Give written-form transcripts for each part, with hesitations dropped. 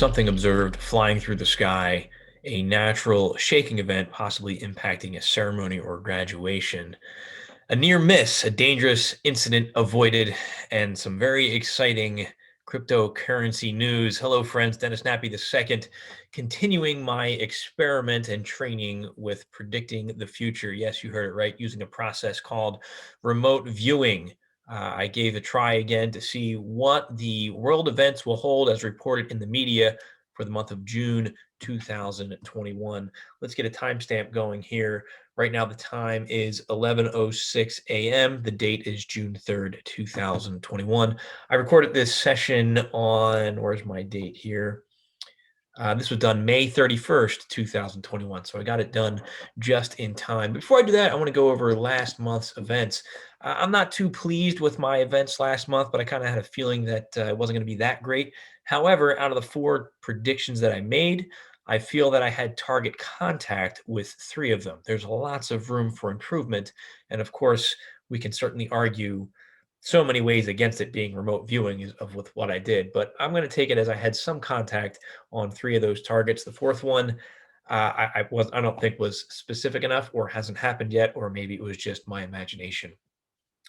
Something observed flying through the sky, a natural shaking event possibly impacting a ceremony or graduation. A near miss, a dangerous incident avoided, and some very exciting cryptocurrency news. Hello, friends. Dennis Nappy II, continuing my experiment and training with predicting the future. Yes, you heard it right, using a process called remote viewing. I gave a try again to see what the world events will hold as reported in the media for the month of June 2021. Let's get a timestamp going here. Right now, the time is 11:06 a.m. The date is June 3rd, 2021. I recorded this session on, where's my date here? This was done May 31st, 2021. So I got it done just in time. Before I do that, I want to go over last month's events. I'm not too pleased with my events last month, but I kind of had a feeling that it wasn't going to be that great. However, out of the 4 predictions that I made, I feel that I had target contact with 3 of them. There's lots of room for improvement. And of course, we can certainly argue so many ways against it being remote viewing of with what I did, but I'm going to take it as I had some contact on 3 of those targets. The 4th one, I don't think was specific enough, or hasn't happened yet, or maybe it was just my imagination.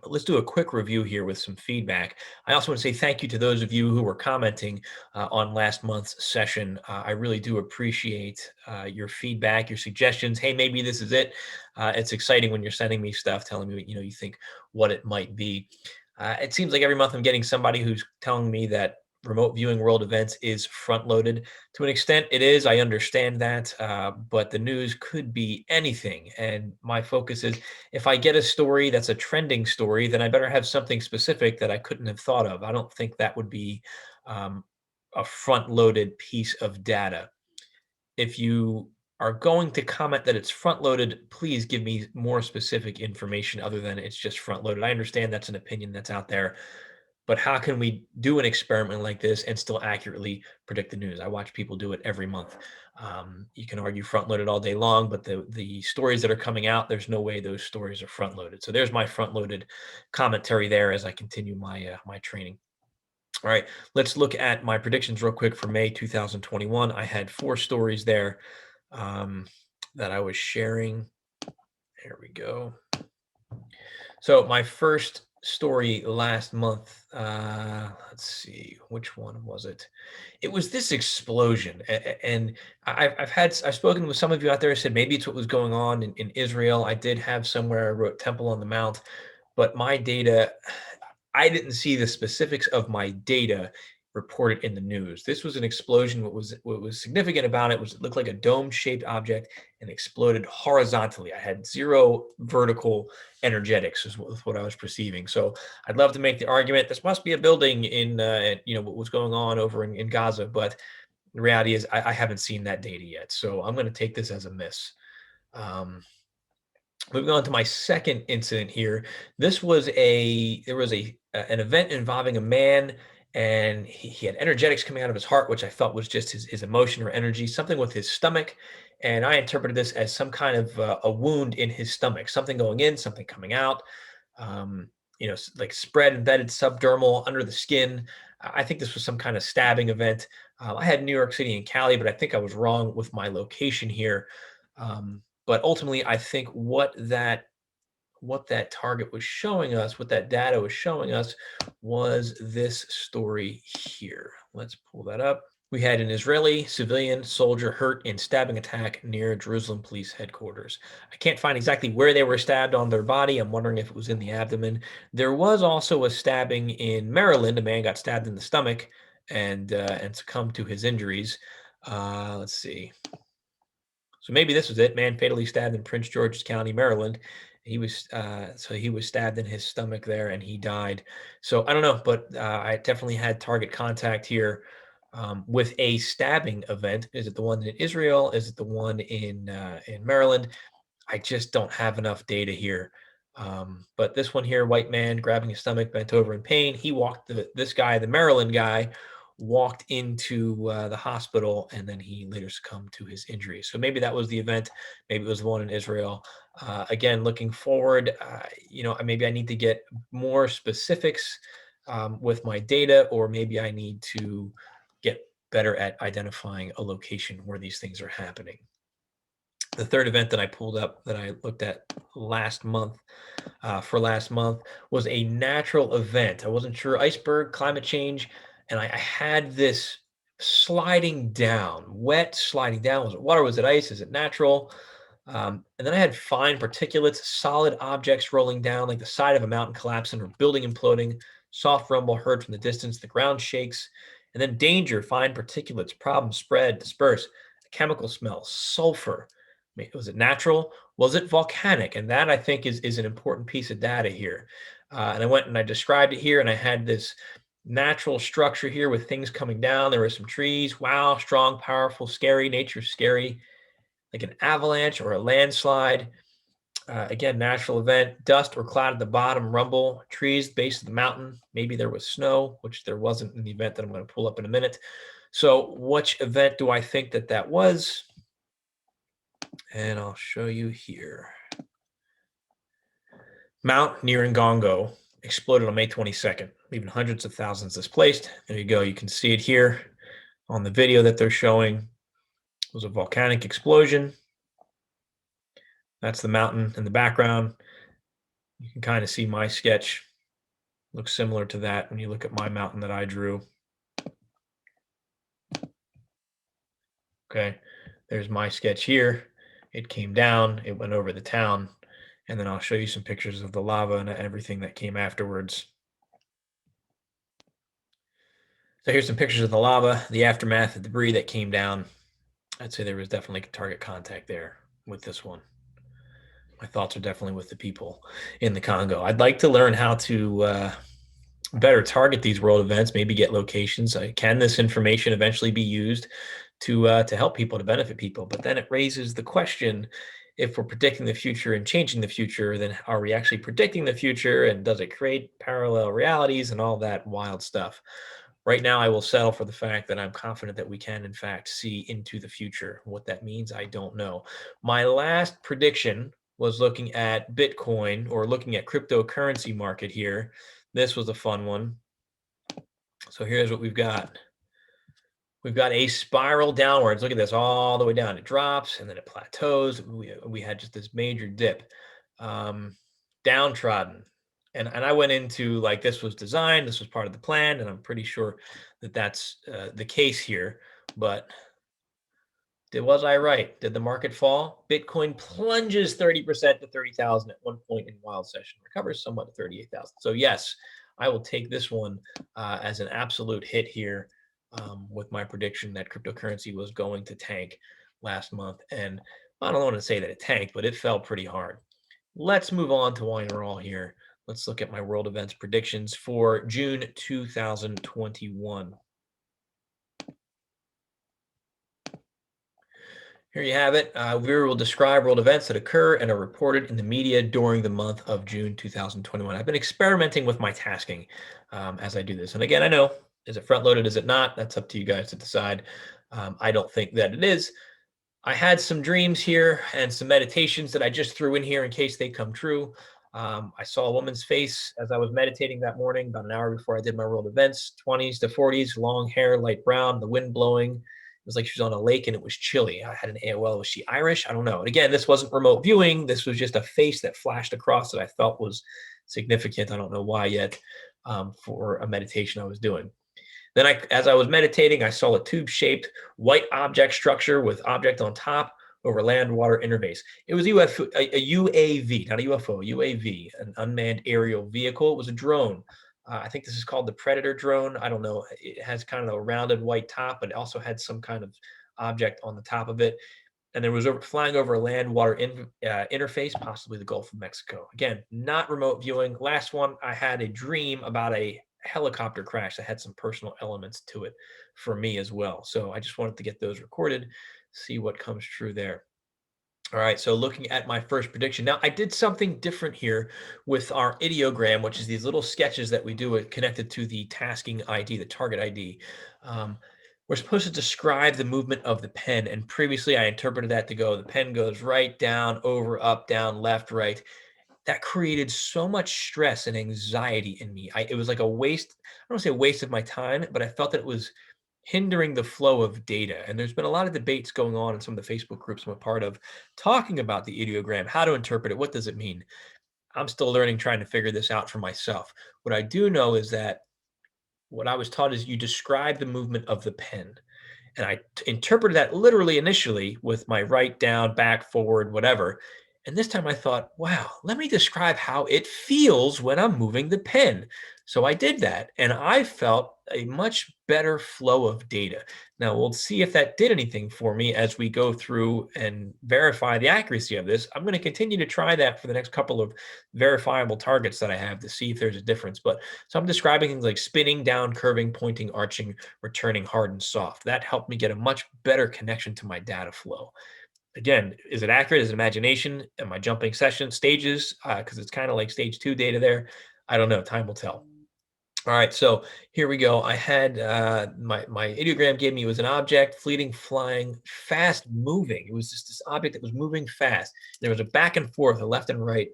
But let's do a quick review here with some feedback. I also want to say thank you to those of you who were commenting on last month's session. I really do appreciate your feedback, your suggestions. Hey, maybe this is it. It's exciting when you're sending me stuff, telling me you think what it might be. It seems like every month I'm getting somebody who's telling me that remote viewing world events is front loaded. To an extent, it is. I understand that, but the news could be anything. And my focus is, if I get a story that's a trending story, then I better have something specific that I couldn't have thought of. I don't think that would be um, a front loaded piece of data. If you are going to comment that it's front loaded, please give me more specific information other than it's just front loaded. I understand that's an opinion that's out there, but how can we do an experiment like this and still accurately predict the news? I watch people do it every month. You can argue front loaded all day long, but the stories that are coming out, there's no way those stories are front loaded. So there's my front loaded commentary there as I continue my training. All right, let's look at my predictions real quick for May 2021. I had 4 stories there that I was sharing. There we go. So my first story last month, let's see, which one was it? It was this explosion. And I've spoken with some of you out there who said maybe it's what was going on in Israel. I did have somewhere I wrote Temple on the Mount, but my data, I didn't see the specifics of my data reported in the news. This was an explosion. What was significant about it was it looked like a dome-shaped object and exploded horizontally. I had 0 vertical energetics is what I was perceiving. So I'd love to make the argument this must be a building in what was going on over in Gaza, but the reality is I haven't seen that data yet. So I'm going to take this as a miss. Moving on to my second incident here. There was an event involving a man, and he had energetics coming out of his heart, which I felt was just his emotion or energy, something with his stomach. And I interpreted this as some kind of a wound in his stomach, something going in, something coming out, like spread, embedded subdermal under the skin. I think this was some kind of stabbing event. I had New York City and Cali, but I think I was wrong with my location here. But ultimately, I think what that target was showing us, what that data was showing us, was this story here. Let's pull that up. We had an Israeli civilian soldier hurt in stabbing attack near Jerusalem police headquarters. I can't find exactly where they were stabbed on their body. I'm wondering if it was in the abdomen. There was also a stabbing in Maryland. A man got stabbed in the stomach and succumbed to his injuries. Let's see. So maybe this was it. Man fatally stabbed in Prince George's County, Maryland. He was stabbed in his stomach there, and he died. So I don't know, but I definitely had target contact here with a stabbing event. Is it the one in Israel? Is it the one in Maryland? I just don't have enough data here. But this one here, white man grabbing his stomach, bent over in pain. This guy, the Maryland guy, walked into the hospital, and then he later succumbed to his injuries. So maybe that was the event. Maybe it was the one in Israel. Again, looking forward, maybe I need to get more specifics with my data, or maybe I need to get better at identifying a location where these things are happening. The third event that I pulled up that I looked at last month for last month was a natural event. I wasn't sure, iceberg, climate change, and I had this sliding down, wet sliding down. Was it water? Was it ice? Is it natural? And then I had fine particulates, solid objects rolling down, like the side of a mountain collapsing or building imploding. Soft rumble heard from the distance. The ground shakes. And then danger, fine particulates, problem spread, disperse. A chemical smell, sulfur. Was it natural? Was it volcanic? And that I think is an important piece of data here. And I went and I described it here, and I had this natural structure here with things coming down. There were some trees. Wow, strong, powerful, scary. Nature's scary, like an avalanche or a landslide. Again, natural event, dust or cloud at the bottom, rumble, trees, base of the mountain. Maybe there was snow, which there wasn't in the event that I'm going to pull up in a minute. So which event do I think that that was? And I'll show you here. Mount Nyiragongo exploded on May 22nd, leaving hundreds of thousands displaced. There you go. You can see it here on the video that they're showing. It was a volcanic explosion. That's the mountain in the background. You can kind of see my sketch looks similar to that when you look at my mountain that I drew. Okay, there's my sketch here. It came down, it went over the town, and then I'll show you some pictures of the lava and everything that came afterwards. So here's some pictures of the lava, the aftermath, the debris that came down. I'd say there was definitely target contact there with this one. My thoughts are definitely with the people in the Congo. I'd like to learn how to better target these world events, maybe get locations. Can this information eventually be used to help people, to benefit people? But then it raises the question, if we're predicting the future and changing the future, then are we actually predicting the future? And does it create parallel realities and all that wild stuff? Right now, I will settle for the fact that I'm confident that we can, in fact, see into the future. What that means, I don't know. My last prediction was looking at Bitcoin, or looking at cryptocurrency market here. This was a fun one. So here's what we've got. We've got a spiral downwards. Look at this, all the way down. It drops and then it plateaus. We had just this major dip, downtrodden. And I went into, like, this was designed, this was part of the plan, and I'm pretty sure that that's the case here. But was I right? Did the market fall? Bitcoin plunges 30% to 30,000 at one point in wild session, recovers somewhat to 38,000. So yes, I will take this one as an absolute hit here, with my prediction that cryptocurrency was going to tank last month. And I don't want to say that it tanked, but it fell pretty hard. Let's move on to why we're all here. Let's look at my world events predictions for June 2021. Here you have it. We will describe world events that occur and are reported in the media during the month of June 2021. I've been experimenting with my tasking as I do this. And again, I know, is it front loaded? Is it not? That's up to you guys to decide. I don't think that it is. I had some dreams here and some meditations that I just threw in here in case they come true. I saw a woman's face as I was meditating that morning, about an hour before I did my world events, 20s to 40s, long hair, light brown, the wind blowing. It was like she was on a lake and it was chilly. I had an AOL. Was she Irish? I don't know. And again, this wasn't remote viewing. This was just a face that flashed across that I felt was significant. I don't know why yet, for a meditation I was doing. Then as I was meditating, I saw a tube-shaped white object structure with object on top over land-water interface. It was a UAV, not a UFO, UAV, an unmanned aerial vehicle. It was a drone. I think this is called the Predator drone. I don't know. It has kind of a rounded white top, but it also had some kind of object on the top of it. And there was flying over a land-water interface, possibly the Gulf of Mexico. Again, not remote viewing. Last one, I had a dream about a helicopter crash that had some personal elements to it for me as well. So I just wanted to get those recorded, see what comes true there. All right, so looking at my first prediction. Now, I did something different here with our ideogram, which is these little sketches that we do connected to the tasking ID, the target ID. We're supposed to describe the movement of the pen, and previously I interpreted that to go, the pen goes right, down, over, up, down, left, right. That created so much stress and anxiety in me. It was like a waste. I don't want to say a waste of my time, but I felt that it was hindering the flow of data. And there's been a lot of debates going on in some of the Facebook groups I'm a part of, talking about the ideogram, how to interpret it, what does it mean. I'm still learning, trying to figure this out for myself. What I do know is that what I was taught is you describe the movement of the pen. And I interpreted that literally initially with my right, down, back, forward, whatever. And this time I thought, wow, let me describe how it feels when I'm moving the pen. So I did that, and I felt a much better flow of data. Now we'll see if that did anything for me as we go through and verify the accuracy of this. I'm going to continue to try that for the next couple of verifiable targets that I have to see if there's a difference. But so I'm describing things like spinning, down, curving, pointing, arching, returning, hard and soft. That helped me get a much better connection to my data flow. Again, is it accurate? Is it imagination? Am I jumping session stages? Because it's kind of like stage 2 data there. I don't know. Time will tell. All right, so here we go. I had my ideogram gave me was an object, fleeting, flying, fast moving. It was just this object that was moving fast. There was a back and forth, a left and right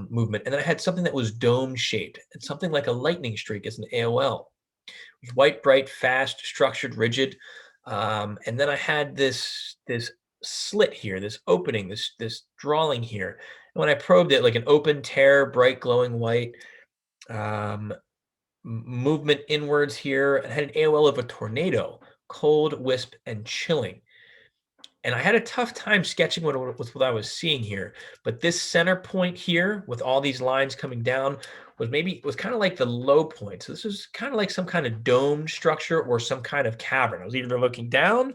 movement, and then I had something that was dome shaped, and something like a lightning streak as an AOL. It was white, bright, fast, structured, rigid, and then I had this slit here, this opening, this drawing here. And when I probed it, like an open tear, bright, glowing white. Um, Movement inwards here. I had an AOL of a tornado, cold, wisp, and chilling. And I had a tough time sketching what I was seeing here. But this center point here with all these lines coming down was kind of like the low point. So this was kind of like some kind of domed structure or some kind of cavern. I was either looking down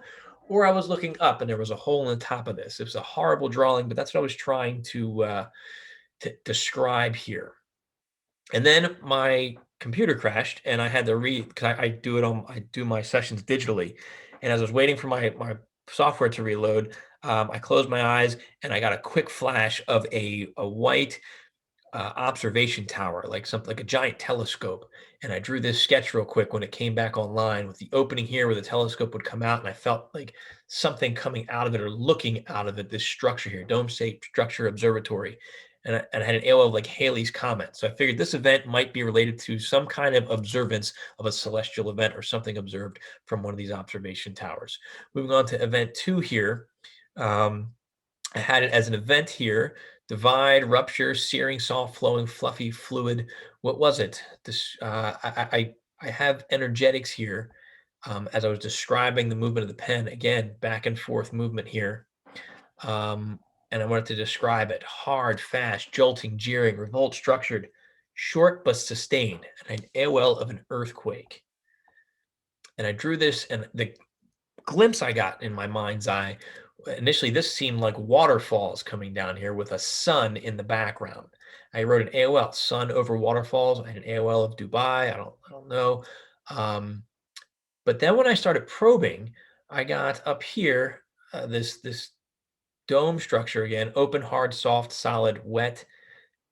or I was looking up, and there was a hole in the top of this. It was a horrible drawing, but that's what I was trying to describe here. And then my computer crashed, and I had to because I do my sessions digitally. And as I was waiting for my software to reload, I closed my eyes and I got a quick flash of a white observation tower, like something like a giant telescope. And I drew this sketch real quick when it came back online with the opening here where the telescope would come out. And I felt like something coming out of it or looking out of it, this structure here, dome-shaped structure observatory. And I had an AOL of like Halley's Comet. So I figured this event might be related to some kind of observance of a celestial event or something observed from one of these observation towers. Moving on to event 2 here. I had it as an event here: divide, rupture, searing, soft, flowing, fluffy, fluid. What was it? This I have energetics here as I was describing the movement of the pen. Again, back and forth movement here. And I wanted to describe it: hard, fast, jolting, jeering, revolt, structured, short but sustained, and an AOL of an earthquake. And I drew this, and the glimpse I got in my mind's eye, initially this seemed like waterfalls coming down here with a sun in the background. I wrote an AOL, sun over waterfalls. I had an AOL of Dubai. I don't know. But then when I started probing, I got up here this dome structure again: open, hard, soft, solid, wet.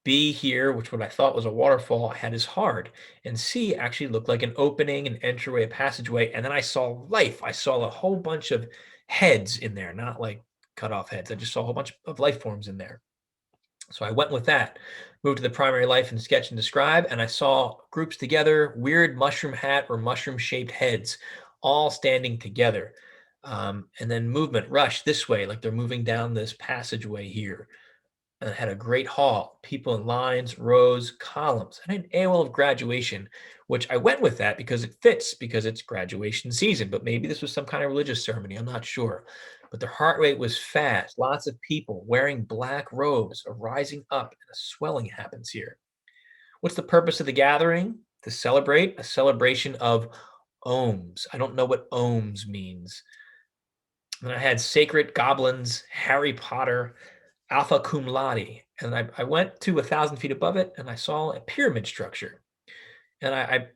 B here, which what I thought was a waterfall, I had as hard. And C actually looked like an opening, an entryway, a passageway. And then I saw life. I saw a whole bunch of heads in there, not like cut off heads. I just saw a whole bunch of life forms in there. So I went with that, moved to the primary life and sketch and describe, and I saw groups together, weird mushroom hat or mushroom shaped heads, all standing together. And then movement, rush this way, like they're moving down this passageway here. And it had a great hall, people in lines, rows, columns, and an AOL of graduation, which I went with that because it fits, because it's graduation season. But maybe this was some kind of religious ceremony. I'm not sure. But the heart rate was fast. Lots of people wearing black robes are rising up, and a swelling happens here. What's the purpose of the gathering? To celebrate, a celebration of ohms. I don't know what ohms means. And I had sacred goblins, Harry Potter, alpha cum laude. And I went to 1,000 feet above it, and I saw a pyramid structure. And I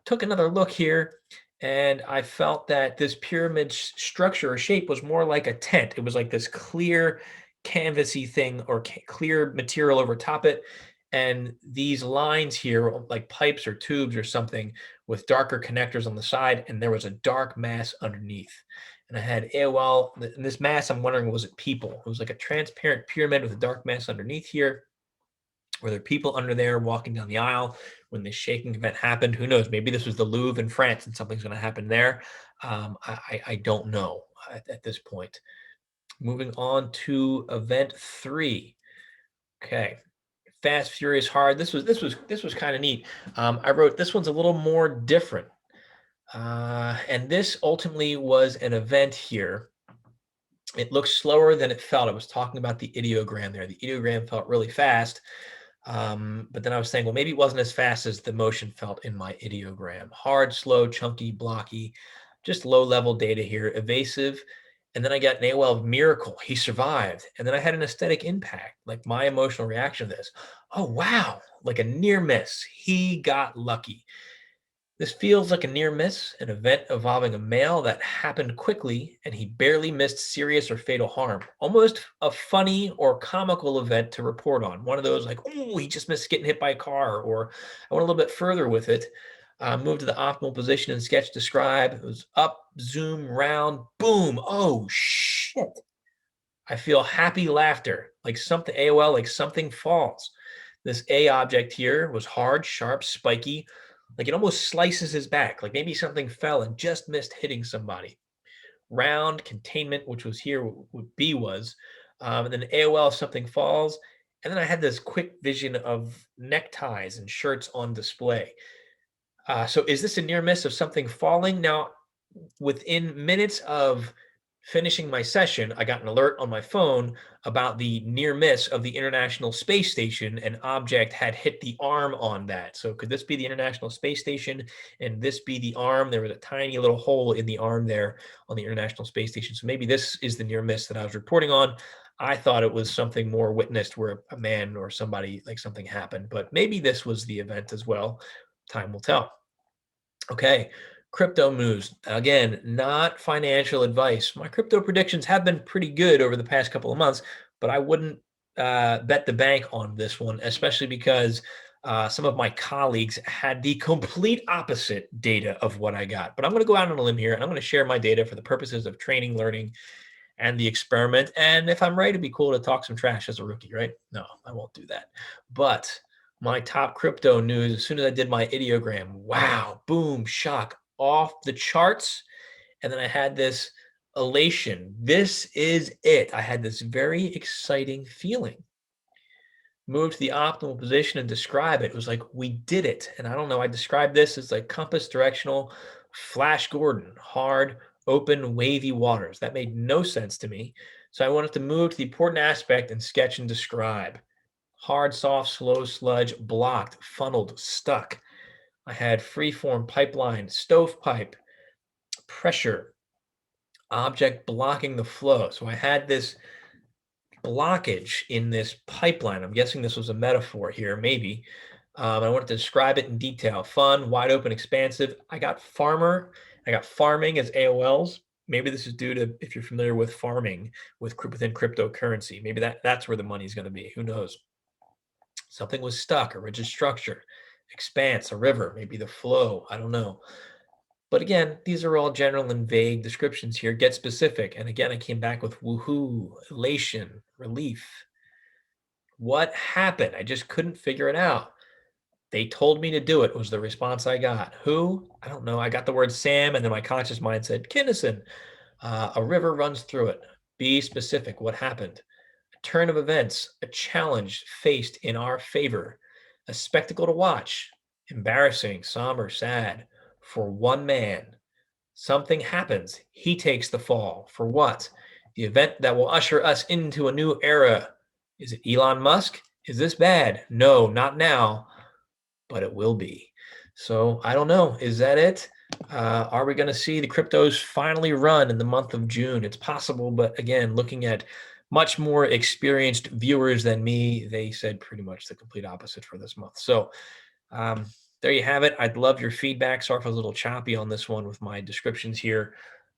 took another look here, and I felt that this pyramid structure or shape was more like a tent. It was like this clear canvasy thing or clear material over top it. And these lines here, like pipes or tubes or something, with darker connectors on the side, and there was a dark mass underneath. And I had AOL, and this mass, I'm wondering, was it people? It was like a transparent pyramid with a dark mass underneath here. Were there people under there walking down the aisle? when the shaking event happened. Who knows? Maybe this was the Louvre in France and something's going to happen there. I don't know at this point. Moving on to event 3. Okay. Fast, Furious, Hard. This was kind of neat. I wrote this one's a little more different. And this ultimately was an event here. It looked slower than it felt. I was talking about the ideogram there. The ideogram felt really fast. But then I was saying, well, maybe it wasn't as fast as the motion felt in my ideogram. Hard, slow, chunky, blocky, just low level data here, evasive. And then I got an AOL miracle. He survived. And then I had an aesthetic impact, like my emotional reaction to this. Oh, wow. Like a near miss. He got lucky. This feels like a near miss, an event involving a male that happened quickly and he barely missed serious or fatal harm. Almost a funny or comical event to report on. One of those like, oh, he just missed getting hit by a car, or I went a little bit further with it. Move to the optimal position and sketch describe. It was up, zoom, round, boom. Oh, shit. I feel happy laughter, like something AOL, like something falls. This A object here was hard, sharp, spiky, like it almost slices his back, like maybe something fell and just missed hitting somebody. Round, containment, which was here, what B was. And then AOL, something falls. And then I had this quick vision of neckties and shirts on display. So is this a near miss of something falling? Now, within minutes of finishing my session, I got an alert on my phone about the near miss of the International Space Station. An object had hit the arm on that. So could this be the International Space Station and this be the arm? There was a tiny little hole in the arm there on the International Space Station. So maybe this is the near miss that I was reporting on. I thought it was something more witnessed where a man or somebody, like something happened, but maybe this was the event as well. Time will tell. Okay, crypto moves. Again, not financial advice. My crypto predictions have been pretty good over the past couple of months, but I wouldn't bet the bank on this one, especially because some of my colleagues had the complete opposite data of what I got. But I'm going to go out on a limb here and I'm going to share my data for the purposes of training, learning, and the experiment. And if I'm right, it'd be cool to talk some trash as a rookie, right? No, I won't do that. But my top crypto news, as soon as I did my ideogram, wow, boom, shock, off the charts. And then I had this elation. This is it. I had this very exciting feeling. Move to the optimal position and describe it. It was like, we did it. And I don't know, I described this as like compass directional, Flash Gordon, hard, open, wavy waters. That made no sense to me. So I wanted to move to the important aspect and sketch and describe. Hard, soft, slow, sludge, blocked, funneled, stuck. I had freeform pipeline, stovepipe, pressure, object blocking the flow. So I had this blockage in this pipeline. I'm guessing this was a metaphor here, maybe. I wanted to describe it in detail. Fun, wide open, expansive. I got farmer. I got farming as AOLs. Maybe this is due to, if you're familiar with farming within cryptocurrency, maybe that's where the money's going to be. Who knows? Something was stuck, a rigid structure, expanse, a river, maybe the flow. I don't know. But again, these are all general and vague descriptions here. Get specific. And again, I came back with woohoo, elation, relief. What happened? I just couldn't figure it out. They told me to do it, was the response I got. Who? I don't know. I got the word Sam, and then my conscious mind said, Kinnison. A river runs through it. Be specific. What happened? A turn of events, a challenge faced in our favor, a spectacle to watch, embarrassing, somber, sad. For one man, something happens. He takes the fall. For what? The event that will usher us into a new era. Is it Elon Musk? Is this bad? No, not now, but it will be. So I don't know. Is that it? Are we going to see the cryptos finally run in the month of June? It's possible, but again, looking at much more experienced viewers than me, they said pretty much the complete opposite for this month. So there you have it. I'd love your feedback. Sorry if I was a little choppy on this one with my descriptions here.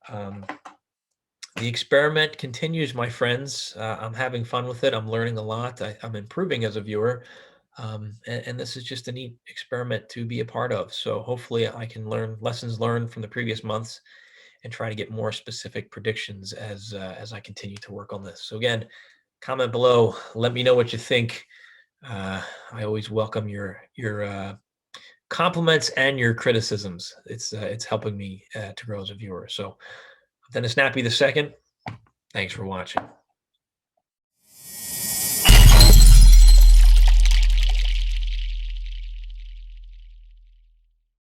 The experiment continues, my friends. I'm having fun with it. I'm learning a lot. I'm improving as a viewer. And this is just a neat experiment to be a part of. So hopefully I can learn lessons learned from the previous months and try to get more specific predictions as I continue to work on this. So again, comment below. Let me know what you think. I always welcome your compliments and your criticisms. It's helping me to grow as a viewer. So, Dennis Nappy II, thanks for watching.